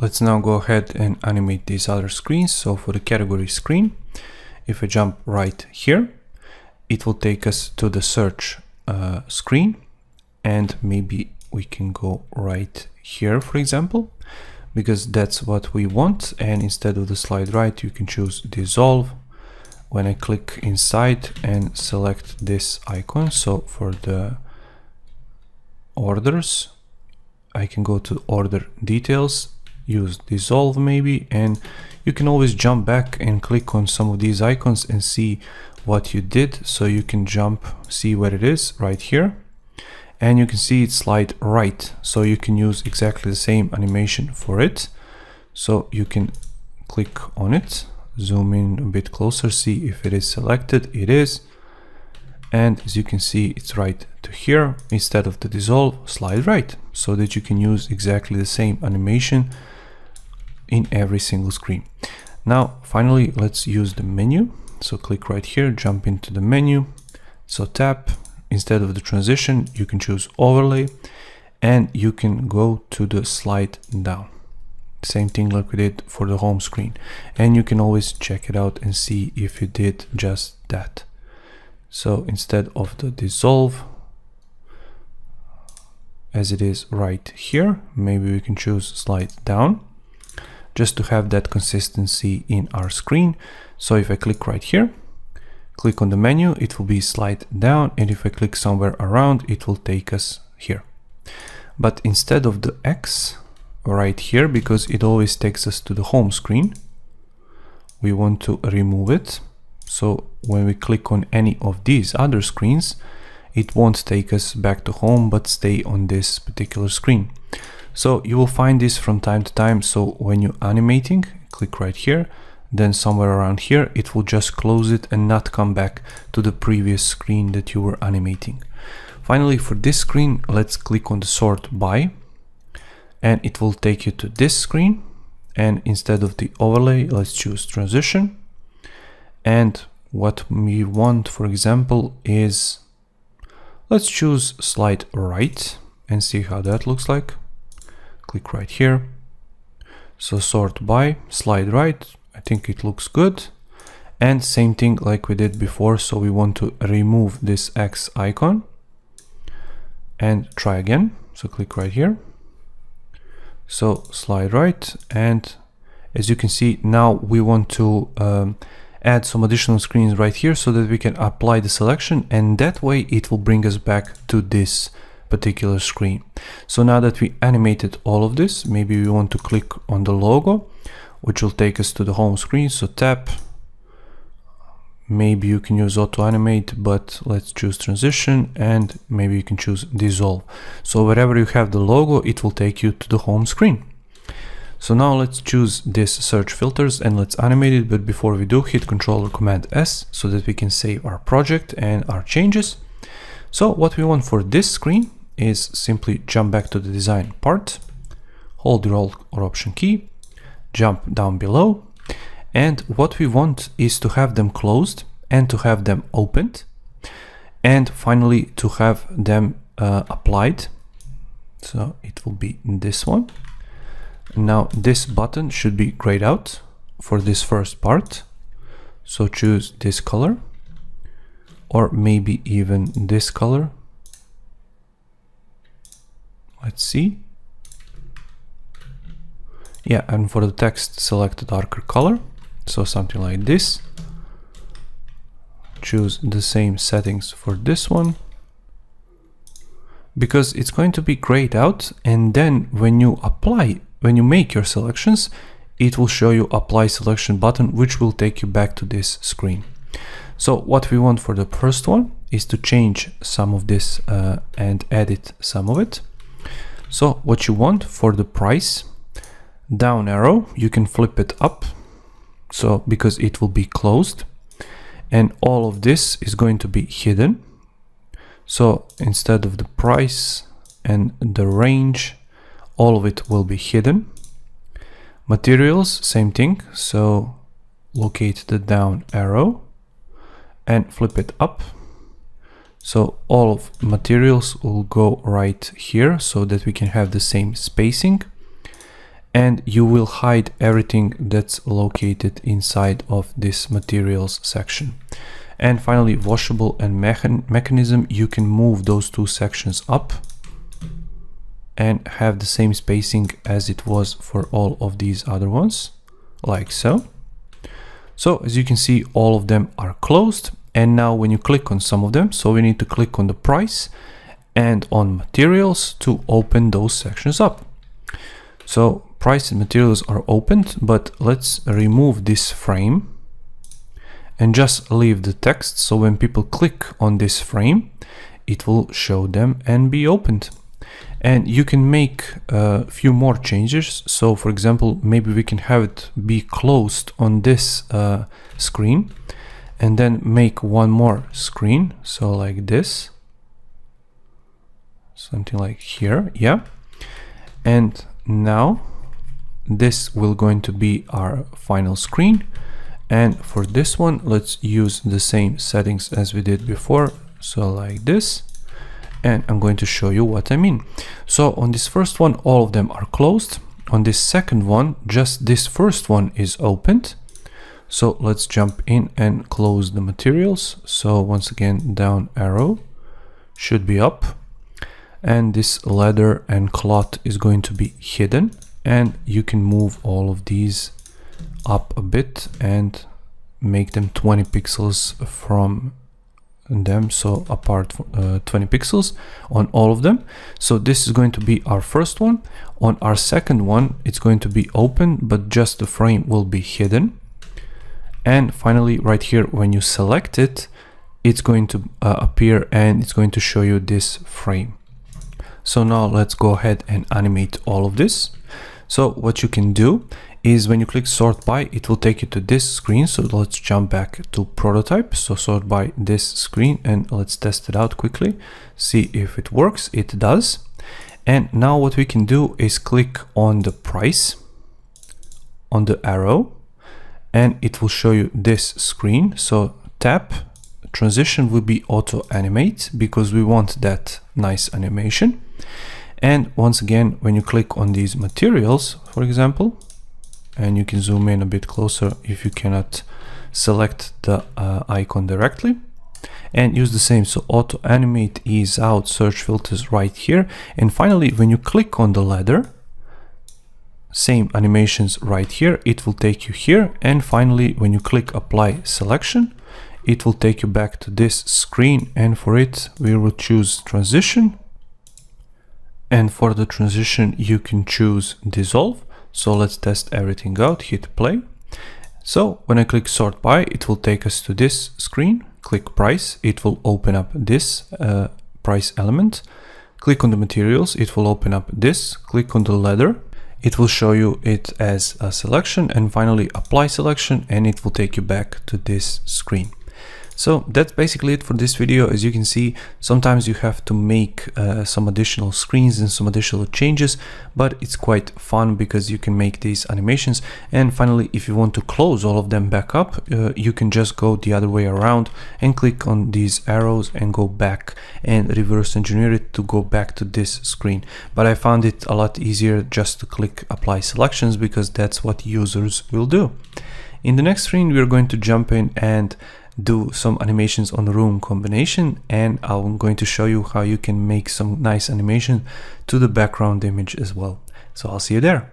Let's now go ahead and animate these other screens. So for the category screen, if I jump right here, it will take us to the search screen, and maybe we can go right here, for example, because that's what we want. And instead of the slide right, you can choose dissolve. When I click inside and select this icon, so for the orders, I can go to order details, use dissolve maybe, and you can always jump back and click on some of these icons and see what you did. So you can jump, see where it is right here, and you can see it slide right. So you can use exactly the same animation for it. So you can click on it, zoom in a bit closer, see if it is selected. It is. And as you can see, it's right to here. Instead of the dissolve, slide right, so that you can use exactly the same animation in every single screen. Now, finally, let's use the menu. So click right here, jump into the menu. So tap, instead of the transition, you can choose overlay, and you can go to the slide down. Same thing like we did for the home screen. And you can always check it out and see if you did just that. So instead of the dissolve, as it is right here, maybe we can choose slide down, just to have that consistency in our screen. So if I click right here, click on the menu, it will be slide down, and if I click somewhere around, it will take us here. But instead of the X right here, because it always takes us to the home screen, we want to remove it. So when we click on any of these other screens, it won't take us back to home, but stay on this particular screen. So you will find this from time to time. So when you're animating, click right here, then somewhere around here, it will just close it and not come back to the previous screen that you were animating. Finally, for this screen, let's click on the sort by, and it will take you to this screen. And instead of the overlay, let's choose transition. And what we want, for example, is, let's choose slide right and see how that looks like. Click right here. So sort by, slide right. I think it looks good. And same thing like we did before. So we want to remove this X icon and try again. So click right here. So slide right. And as you can see, now we want to add some additional screens right here so that we can apply the selection, and that way it will bring us back to this particular screen. So now that we animated all of this, maybe we want to click on the logo, which will take us to the home screen. So tap, maybe you can use auto animate, but let's choose transition, and maybe you can choose dissolve. So wherever you have the logo, it will take you to the home screen. So now let's choose this search filters and let's animate it. But before we do, hit Ctrl or Command S so that we can save our project and our changes. So what we want for this screen is simply jump back to the design part, hold the Alt or Option key, jump down below. And what we want is to have them closed and to have them opened. And finally to have them applied. So it will be this one. Now this button should be grayed out for this first part. So choose this color, or maybe even this color. Let's see. Yeah, and for the text, select a darker color. So something like this. Choose the same settings for this one, because it's going to be grayed out, and then when you make your selections, it will show you apply selection button, which will take you back to this screen. So what we want for the first one is to change some of this and edit some of it. So what you want for the price, down arrow, you can flip it up, so because it will be closed, and all of this is going to be hidden. So instead of the price and the range, all of it will be hidden. Materials, same thing. So locate the down arrow and flip it up. So all of materials will go right here so that we can have the same spacing. and you will hide everything that's located inside of this materials section. And finally, washable and mechanism, you can move those two sections up and have the same spacing as it was for all of these other ones, like so. So as you can see, all of them are closed. And now when you click on some of them, so we need to click on the price and on materials to open those sections up. So price and materials are opened, but let's remove this frame and just leave the text. So when people click on this frame, it will show them and be opened. And you can make a few more changes. So for example, maybe we can have it be closed on this screen and then make one more screen. So like this, something like here. Yeah. And now this will going to be our final screen. And for this one, let's use the same settings as we did before. So like this, and I'm going to show you what I mean. So on this first one, all of them are closed. On this second one, just this first one is opened. So let's jump in and close the materials. So once again, down arrow should be up. And this leather and cloth is going to be hidden. And you can move all of these up a bit and make them 20 pixels from them, so apart 20 pixels on all of them. So this is going to be our first one. On our second one, it's going to be open, but just the frame will be hidden. And finally, right here, when you select it, it's going to appear and it's going to show you this frame. So now let's go ahead and animate all of this. So what you can do is when you click sort by, it will take you to this screen. So let's jump back to prototype. So sort by this screen and let's test it out quickly. See if it works. It does. And now what we can do is click on the price on the arrow and it will show you this screen. So tap, transition will be auto animate because we want that nice animation. And once again, when you click on these materials, for example, and you can zoom in a bit closer if you cannot select the icon directly, and use the same. So auto animate, ease out, search filters right here. And finally, when you click on the leather, same animations right here, it will take you here. And finally, when you click apply selection, it will take you back to this screen. And for it, we will choose transition. And for the transition, you can choose dissolve. So let's test everything out, hit play. So when I click sort by, it will take us to this screen. Click price, it will open up this price element. Click on the materials, it will open up this. Click on the leather, it will show you it as a selection, and finally apply selection and it will take you back to this screen. So that's basically it for this video. As you can see, sometimes you have to make some additional screens and some additional changes, but it's quite fun because you can make these animations. And finally, if you want to close all of them back up, you can just go the other way around and click on these arrows and go back and reverse engineer it to go back to this screen. But I found it a lot easier just to click apply selections because that's what users will do. In the next screen, we're going to jump in and do some animations on the room combination, and I'm going to show you how you can make some nice animation to the background image as well. So I'll see you there.